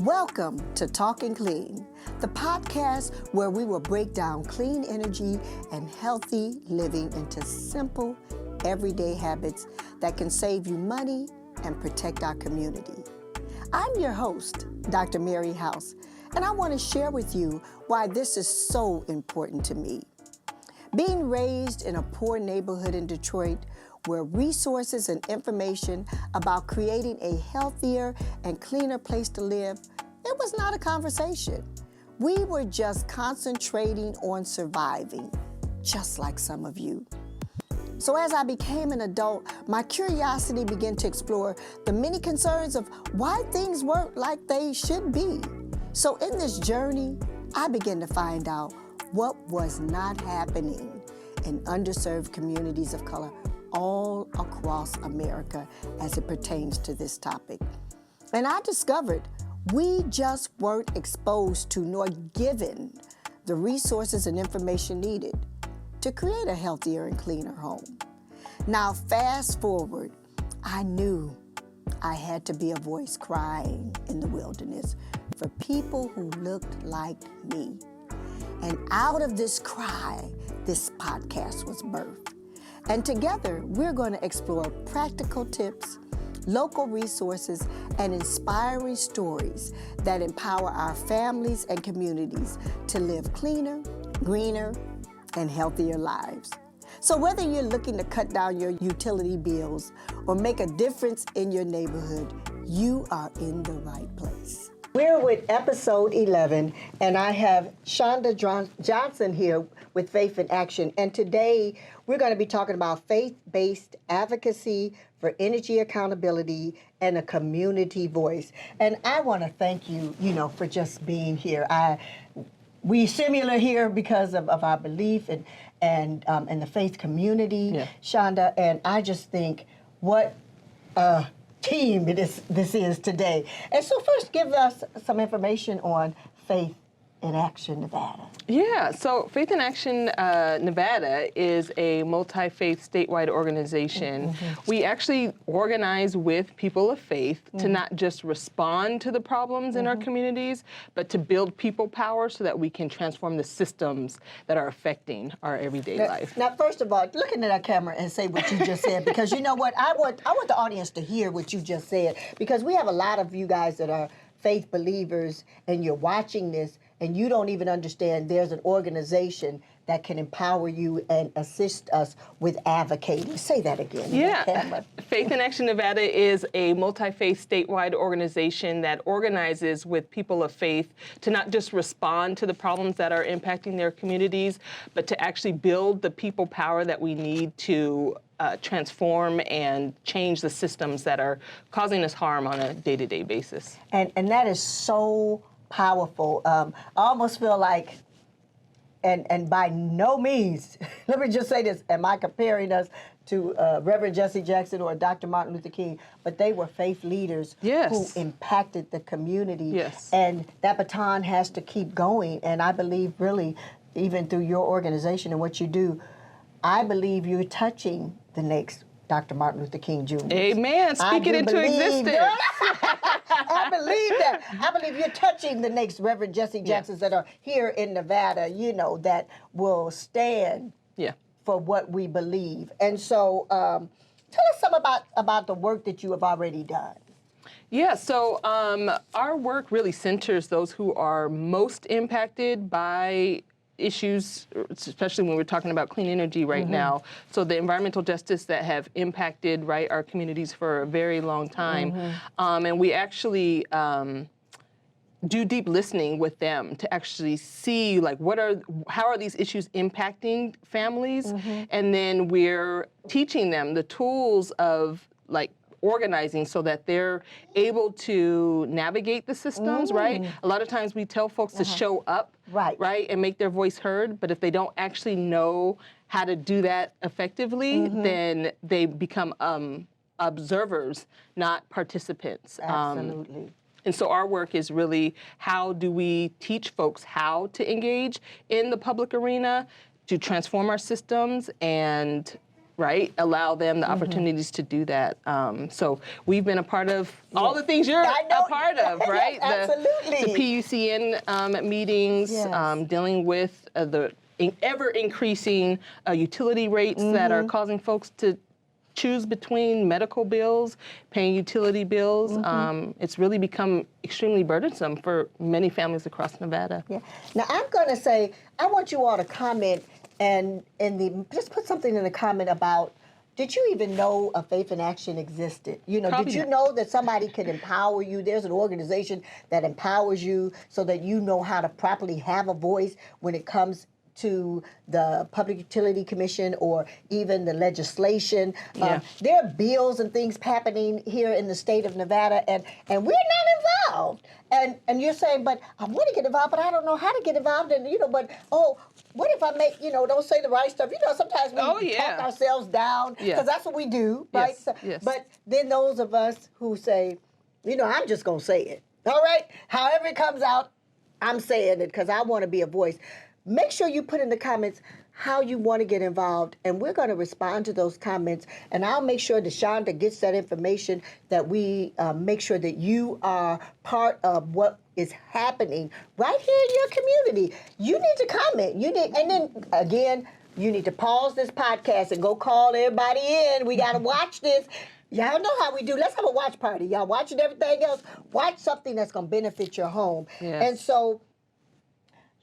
Welcome to Talking Clean, the podcast where we will break down clean energy and healthy living into simple, everyday habits that can save you money and protect our community. I'm your host, Dr. Mary House, and I want to share with you why this is so important to me. Being raised in a poor neighborhood in Detroit, where resources and information about creating a healthier and cleaner place to live, it was not a conversation. We were just concentrating on surviving, just like some of you. So as I became an adult, my curiosity began to explore the many concerns of why things weren't like they should be. So in this journey, I began to find out what was not happening in underserved communities of color all across America as it pertains to this topic. And I discovered we just weren't exposed to nor given the resources and information needed to create a healthier and cleaner home. Now, fast forward, I knew I had to be a voice crying in the wilderness for people who looked like me. And out of this cry, this podcast was birthed. And together, we're going to explore practical tips, local resources, and inspiring stories that empower our families and communities to live cleaner, greener, and healthier lives. So whether you're looking to cut down your utility bills or make a difference in your neighborhood, you are in the right place. We're with episode 11, and I have Shaunda Johnson here with Faith in Action. And today, we're going to be talking about faith-based advocacy for energy accountability and a community voice. And I want to thank you, for just being here. We similar here because of our belief and the faith community, Shaunda. And I just think what team this is today. And so first, give us some information on Faith in Action Nevada. Yeah, so Faith in Action Nevada is a multi-faith statewide organization. Mm-hmm. We actually organize with people of faith to not just respond to the problems in our communities, but to build people power so that we can transform the systems that are affecting our everyday life. Now, first of all, look into that camera and say what you just said, because you know what? I want the audience to hear what you just said, because we have a lot of you guys that are faith believers, and you're watching this, and you don't even understand there's an organization that can empower you and assist us with advocating. Say that again. Yeah. Faith in Action Nevada is a multi-faith statewide organization that organizes with people of faith to not just respond to the problems that are impacting their communities, but to actually build the people power that we need to transform and change the systems that are causing us harm on a day-to-day basis. And that is so powerful. I almost feel like, and by no means, let me just say this, am I comparing us to Reverend Jesse Jackson or Dr. Martin Luther King, but they were faith leaders who impacted the community. Yes. And that baton has to keep going. And I believe really, even through your organization and what you do, I believe you're touching the next Dr. Martin Luther King Jr. Amen. Speak it into existence. I believe that. I believe you're touching the next Reverend Jesse Jacksons that are here in Nevada, that will stand for what we believe. And so tell us some about the work that you have already done. Yeah, so our work really centers those who are most impacted by issues, especially when we're talking about clean energy right now. So the environmental justice that have impacted our communities for a very long time. And we actually do deep listening with them to actually see how are these issues impacting families? And then we're teaching them the tools of organizing so that they're able to navigate the systems, right? A lot of times we tell folks to show up, right, and make their voice heard, but if they don't actually know how to do that effectively, then they become observers, not participants. Absolutely. And so our work is really, how do we teach folks how to engage in the public arena to transform our systems and right, allow them the opportunities to do that. So we've been a part of all the things you're a part of, right? Yes, absolutely. The PUCN meetings, Yes. dealing with the ever increasing utility rates that are causing folks to choose between medical bills, paying utility bills. It's really become extremely burdensome for many families across Nevada. Yeah. Now I'm going to say, I want you all to comment and just put something in the comment about, did you even know a Faith in Action existed? You know, Probably did you not. know that somebody could empower you? There's an organization that empowers you so that you know how to properly have a voice when it comes to the Public Utility Commission or even the legislation. Yeah. There are bills and things happening here in the state of Nevada, and we're not involved. And you're saying, but I want to get involved, but I don't know how to get involved. And, you know, but, what if I make, don't say the right stuff? You know, sometimes we talk ourselves down, because that's what we do, right? Yes, So, yes. But then those of us who say, I'm just going to say it, all right? However it comes out, I'm saying it because I want to be a voice. Make sure you put in the comments how you want to get involved, and we're going to respond to those comments, and I'll make sure that Shaunda gets that information, that we make sure that you are part of what is happening right here in your community. You need to comment. And then, again, you need to pause this podcast and go call everybody in. We got to watch this. Y'all know how we do. Let's have a watch party. Y'all watching everything else. Watch something that's going to benefit your home. Yes. And so,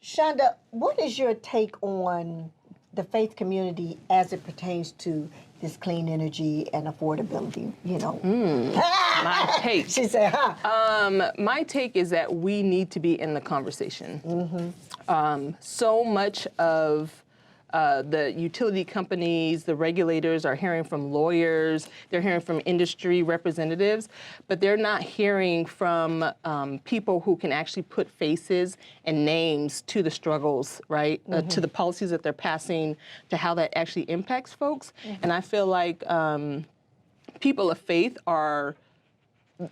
Shaunda, what is your take on the faith community as it pertains to this clean energy and affordability? My take. She said, my take is that we need to be in the conversation. So much of the utility companies, the regulators are hearing from lawyers, they're hearing from industry representatives, but they're not hearing from people who can actually put faces and names to the struggles, right? To the policies that they're passing, to how that actually impacts folks. And I feel like people of faith are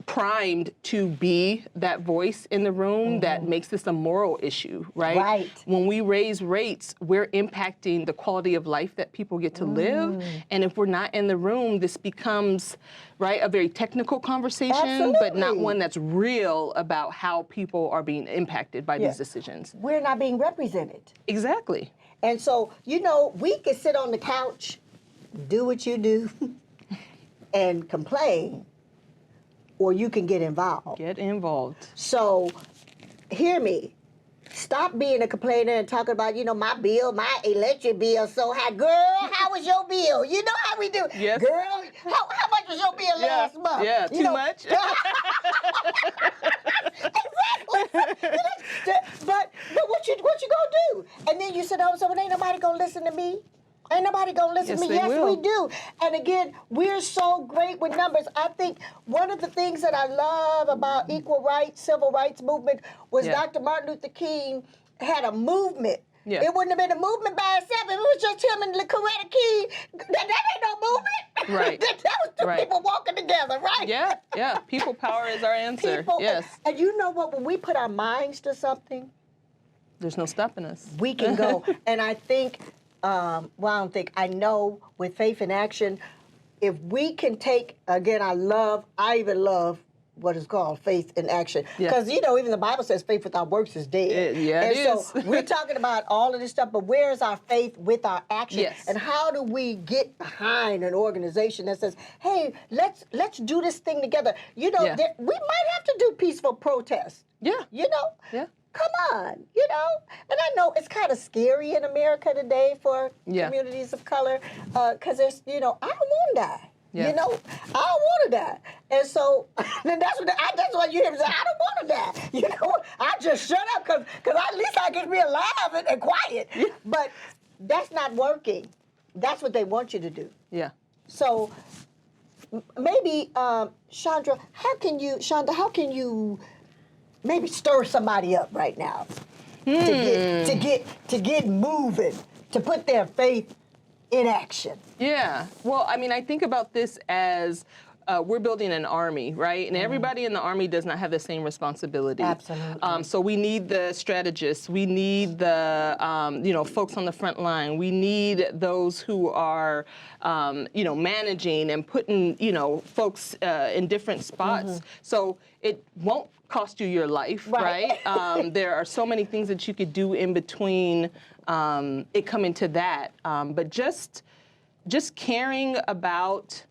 primed to be that voice in the room that makes this a moral issue, right? Right. When we raise rates, we're impacting the quality of life that people get to live. And if we're not in the room, this becomes, right, a very technical conversation, but not Absolutely. one that's real about how people are being impacted by these decisions. we're not being represented. Exactly. And so, we can sit on the couch, do what you do, and complain, or you can get involved. Get involved. So, hear me. Stop being a complainer and talking about, my bill, my electric bill so high. Girl, how was your bill? You know how we do. Yes. Girl, how much was your bill last month? Yeah, too much. Exactly. But what you gonna do? And then you said, so ain't nobody gonna listen to me? Ain't nobody gonna listen to me? Yes, they will. We do. And again, we're so great with numbers. I think one of the things that I love about equal rights, civil rights movement was Dr. Martin Luther King had a movement. Yeah. It wouldn't have been a movement by itself. If it was just him and Coretta King, that ain't no movement. Right. that was two people walking together, right? Yeah. People power is our answer. Yes. And you know what? When we put our minds to something, there's no stopping us. we can go. And I think, I know with Faith in Action, if we can take, again, I even love what is called faith in action. Because, even the Bible says faith without works is dead. It is. So we're talking about all of this stuff, but where is our faith with our action? Yes. And how do we get behind an organization that says, hey, let's do this thing together? We might have to do peaceful protests. Yeah. Yeah. Come on, And I know it's kind of scary in America today for communities of color, because there's, I don't want to die. Yeah. I don't want to die. And so, then that's why you hear me say, I don't want to die. I just shut up because at least I can be alive and quiet. Yeah. But that's not working. That's what they want you to do. Yeah. So, maybe, Shaunda, how can you maybe stir somebody up right now to get moving, to put their faith in action? Yeah. Well, I think about this as we're building an army, right? And everybody in the army does not have the same responsibility. Absolutely. So we need the strategists. We need the, folks on the front line. We need those who are, managing and putting, folks in different spots. So it won't cost you your life, right? There are so many things that you could do in between it coming to that. But just caring about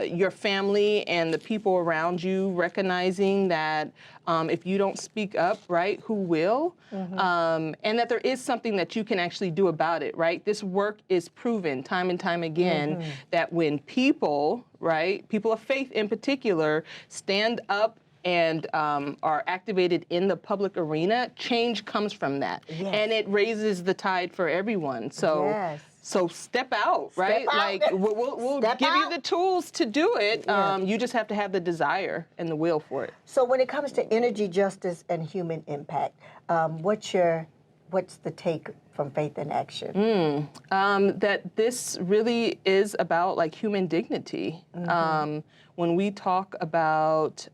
your family and the people around you, recognizing that if you don't speak up, right, who will? And that there is something that you can actually do about it, right? This work is proven time and time again that when people, right, people of faith in particular, stand up and are activated in the public arena, change comes from that. And it raises the tide for everyone. So. So step out, right? Like we'll give you the tools to do it. You just have to have the desire and the will for it. So when it comes to energy justice and human impact, what's the take from Faith in Action? That this really is about like human dignity. When we talk about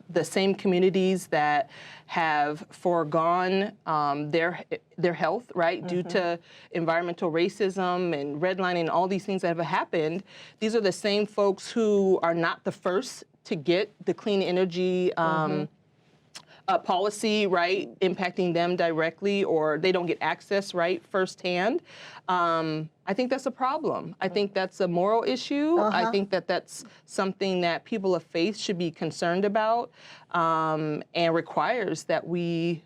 the same communities that have foregone their health, right, due to environmental racism and redlining, all these things that have happened, these are the same folks who are not the first to get the clean energy policy, right, impacting them directly, or they don't get access, right, firsthand. I think that's a problem. I think that's a moral issue. I think that that's something that people of faith should be concerned about, and requires that we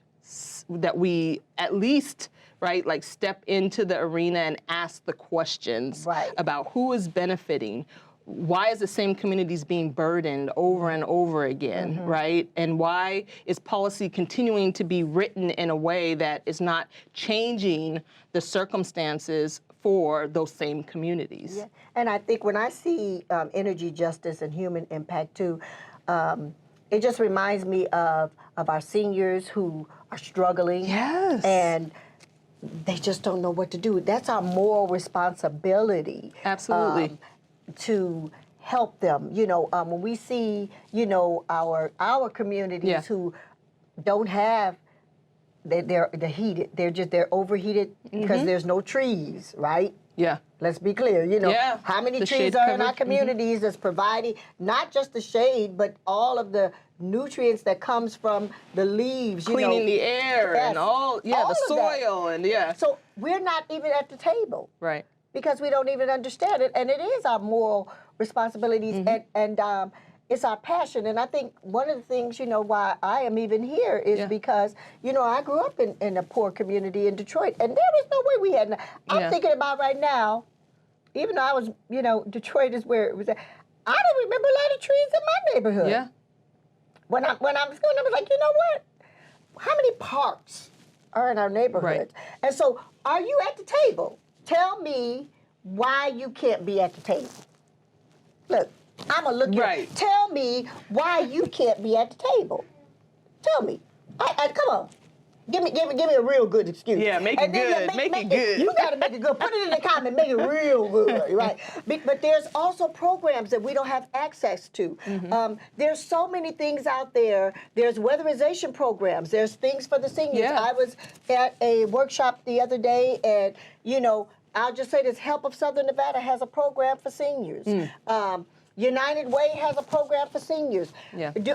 at least, right, like step into the arena and ask the questions about who is benefiting. Why is the same communities being burdened over and over again, right? And why is policy continuing to be written in a way that is not changing the circumstances for those same communities? Yeah. And I think when I see energy justice and human impact too, it just reminds me of our seniors who are struggling. And they just don't know what to do. That's our moral responsibility. Absolutely. To help them, when we see, our communities who don't have, they're heated, they're overheated because there's no trees, right? Let's be clear, how many trees are in our communities that's providing not just the shade, but all of the nutrients that comes from the leaves, cleaning the air and all the soil and So we're not even at the table. Right. Because we don't even understand it, and it is our moral responsibilities, and it's our passion. And I think one of the things, why I am even here is because, I grew up in a poor community in Detroit, and there was no way we had. I'm thinking about right now, even though I was, Detroit is where it was at, I don't remember a lot of trees in my neighborhood. When I was going, I was like, you know what? How many parks are in our neighborhoods? And so, are you at the table? Tell me why you can't be at the table. Look, I'm going to look at you. Tell me why you can't be at the table. Tell me. Come on. Give me a real good excuse. Make it good. Make it good. You got to make it good. Put it in the comment. Make it real good, right? But there's also programs that we don't have access to. There's so many things out there. There's weatherization programs. There's things for the seniors. I was at a workshop the other day, and I'll just say this: Help of Southern Nevada has a program for seniors. United Way has a program for seniors.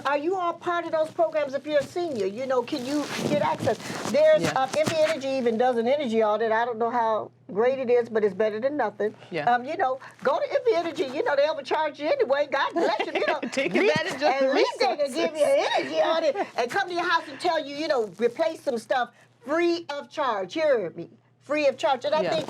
Are you all part of those programs if you're a senior? Can you get access? There's MV Energy even does an energy audit. I don't know how great it is, but it's better than nothing. Go to MV Energy. They overcharge you anyway. God bless you. Take advantage of the At least they can resources. give you an energy audit and come to your house and tell you, replace some stuff free of charge. Hear me. Free of charge. And I think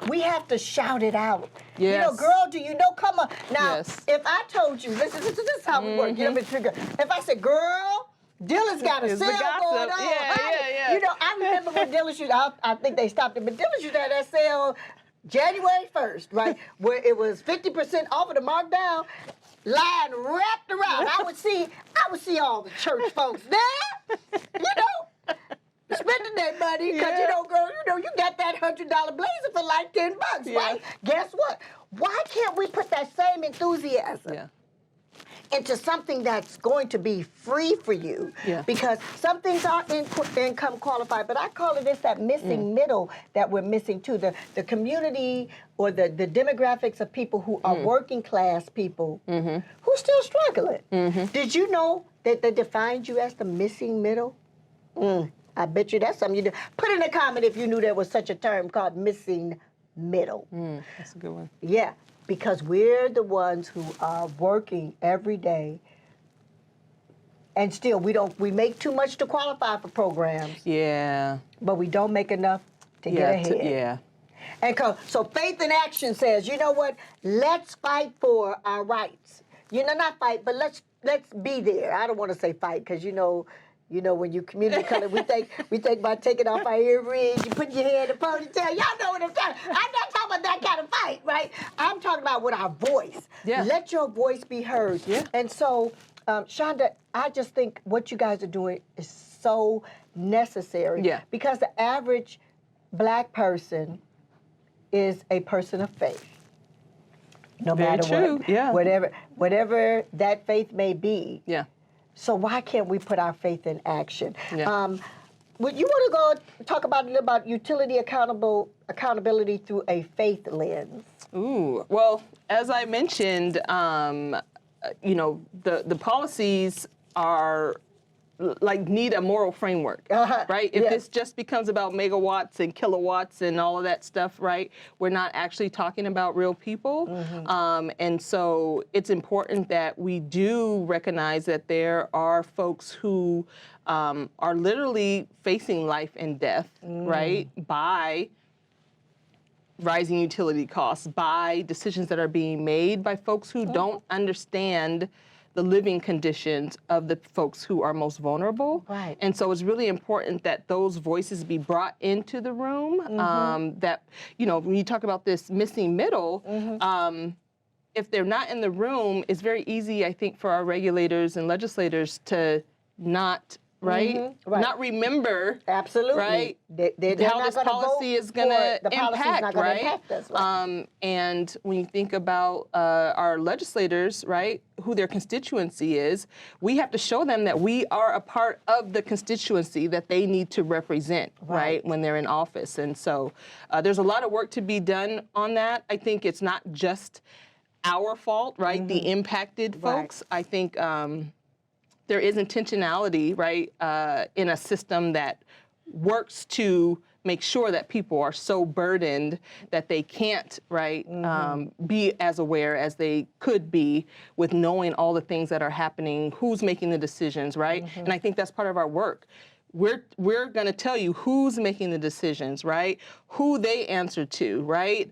we have to shout it out. Girl, do you know? Come on. Now, if I told you, this is how we work. If I said, girl, Dylan's got a sale going on. I remember when Dylan used, I think they stopped it, but Dylan used to have that sale January 1st, right? Where it was 50% off of the markdown, line wrapped around. I would see all the church folks there, spending that money because, girl, you got that $100 blazer for like $10, right? Guess what? Why can't we put that same enthusiasm into something that's going to be free for you? Because some things are income qualified, but I call it that missing middle that we're missing too. The community or the demographics of people who are working class people who's still struggling. Did you know that they defined you as the missing middle? I bet you that's something you do. Put in a comment if you knew there was such a term called missing middle. That's a good one. Yeah, because we're the ones who are working every day, and still we make too much to qualify for programs. Yeah. But we don't make enough to get ahead. And so Faith in Action says, you know what? Let's fight for our rights. Not fight, but let's be there. I don't want to say fight because when you community color, we think about taking off our earrings, you put your hair in a ponytail. Y'all know what I'm talking about. I'm not talking about that kind of fight, right? I'm talking about with our voice. Let your voice be heard. And so, Shaunda, I just think what you guys are doing is so necessary. Because the average Black person is a person of faith. No matter what. Whatever that faith may be. So why can't we put our faith in action? Would you want to go talk about a little about utility accountability through a faith lens? Ooh, well, as I mentioned, the policies are need a moral framework, right? If this just becomes about megawatts and kilowatts and all of that stuff, right? We're not actually talking about real people. And so it's important that we do recognize that there are folks who are literally facing life and death, right? By rising utility costs, by decisions that are being made by folks who don't understand the living conditions of the folks who are most vulnerable. And so it's really important that those voices be brought into the room, that, when you talk about this missing middle, if they're not in the room, it's very easy, I think, for our regulators and legislators to not not remember, right? How this policy is going to impact, right? And when you think about our legislators, right, who their constituency is, we have to show them that we are a part of the constituency that they need to represent, right, when they're in office. And so there's a lot of work to be done on that. I think it's not just our fault, right, the impacted folks. I think there is intentionality, right, in a system that works to make sure that people are so burdened that they can't, right, be as aware as they could be with knowing all the things that are happening, who's making the decisions, right? And I think that's part of our work. We're going to tell you who's making the decisions, right? Who they answer to, right?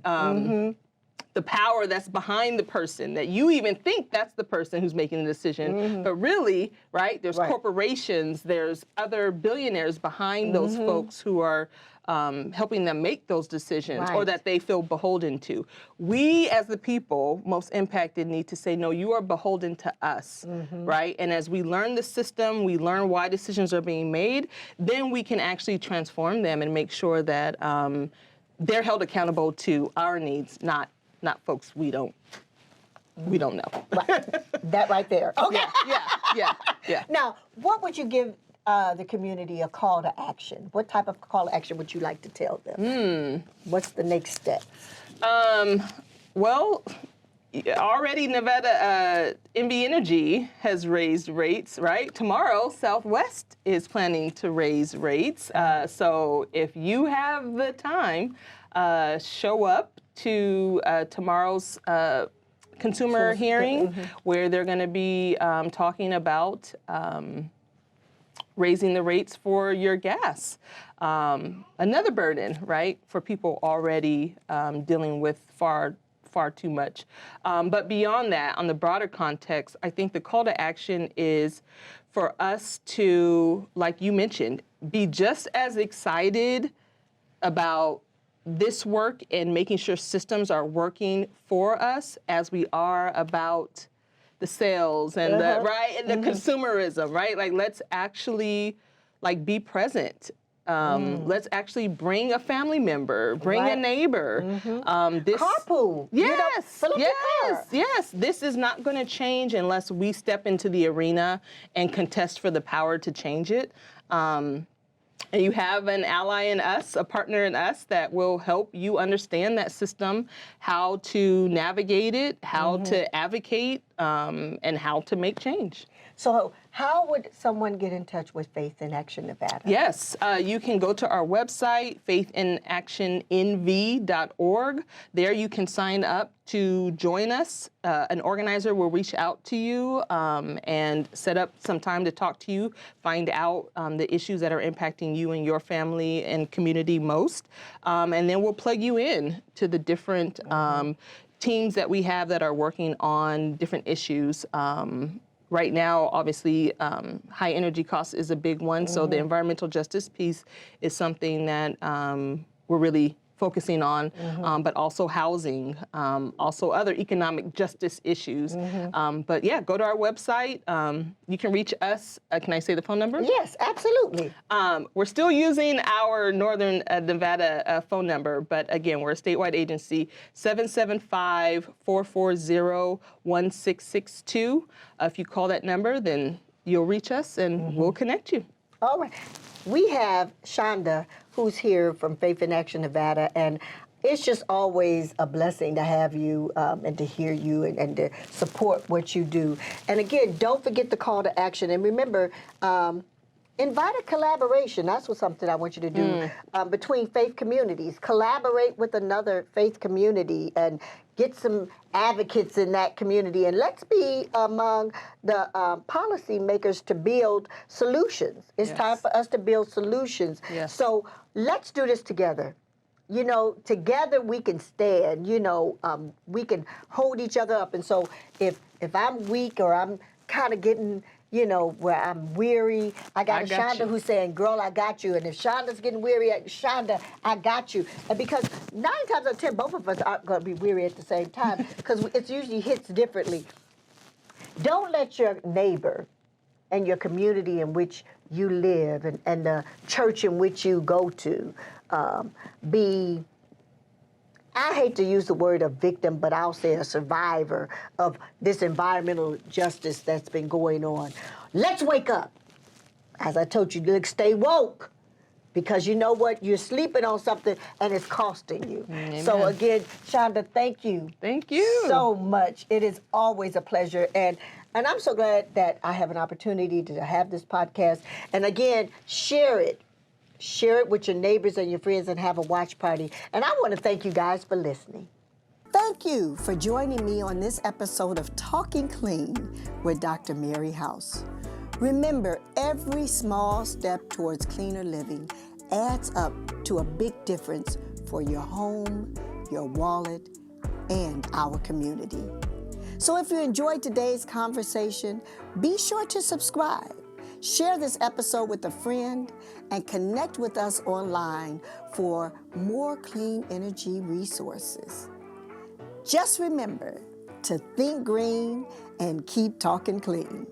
The power that's behind the person, that you even think that's the person who's making the decision, but really, right, there's corporations, there's other billionaires behind those folks who are helping them make those decisions or that they feel beholden to. We, as the people most impacted, need to say, no, you are beholden to us, right? And as we learn the system, we learn why decisions are being made, then we can actually transform them and make sure that they're held accountable to our needs, not folks we don't know. That right there. Okay. Yeah. Now, what would you give the community a call to action? What type of call to action would you like to tell them? What's the next step? Well, already Nevada NV Energy has raised rates, right? Tomorrow, Southwest is planning to raise rates. So if you have the time, show up to tomorrow's consumer hearing, where they're going to be talking about raising the rates for your gas. Another burden, right, for people already dealing with far too much. But beyond that, on the broader context, I think the call to action is for us to, like you mentioned, be just as excited about this work and making sure systems are working for us as we are about the sales and the, right, and the consumerism, right? Like, let's actually, like, be present Let's actually bring a family member, bring a neighbor. Carpool. Yes, fill up your car. yes. This is not going to change unless we step into the arena and contest for the power to change it. And you have an ally in us, a partner in us that will help you understand that system, how to navigate it, how to advocate, and how to make change. So how would someone get in touch with Faith in Action Nevada? Yes, you can go to our website, faithinactionnv.org. There you can sign up to join us. An organizer will reach out to you and set up some time to talk to you, find out the issues that are impacting you and your family and community most. And then we'll plug you in to the different teams that we have that are working on different issues. Right now, obviously, high energy costs is a big one. So the environmental justice piece is something that we're really focusing on, but also housing, also other economic justice issues. But yeah, go to our website. You can reach us. Can I say the phone number? Yes, absolutely. We're still using our Northern Nevada phone number, but again, we're a statewide agency, 775-440-1662. If you call that number, then you'll reach us and we'll connect you. All right. We have Shaunda, who's here from Faith in Action Nevada, and it's just always a blessing to have you and to hear you and to support what you do. And again, don't forget the call to action. And remember, invite a collaboration. That's something I want you to do between faith communities. Collaborate with another faith community and get some advocates in that community. And let's be among the policy makers to build solutions. It's time for us to build solutions. So let's do this together. You know, together we can stand, you know, we can hold each other up. And so if I'm weak or I'm kind of getting, you know, where I'm weary, I got Shaunda who's saying, girl, I got you. And if Shaunda's getting weary, Shaunda, I got you. And because 9 times out of 10, both of us aren't going to be weary at the same time because it usually hits differently. Don't let your neighbor and your community in which you live and the church in which you go to be, I hate to use the word a victim, but I'll say a survivor of this environmental justice that's been going on. Let's wake up. As I told you, stay woke. Because you know what? You're sleeping on something and it's costing you. Amen. So again, Shaunda, thank you. Thank you. So much. It is always a pleasure. And I'm so glad that I have an opportunity to have this podcast. And again, share it. Share it with your neighbors and your friends and have a watch party. And I want to thank you guys for listening. Thank you for joining me on this episode of Talking Clean with Dr. Mary House. Remember, every small step towards cleaner living adds up to a big difference for your home, your wallet, and our community. So if you enjoyed today's conversation, be sure to subscribe. Share this episode with a friend and connect with us online for more clean energy resources. Just remember to think green and keep talking clean.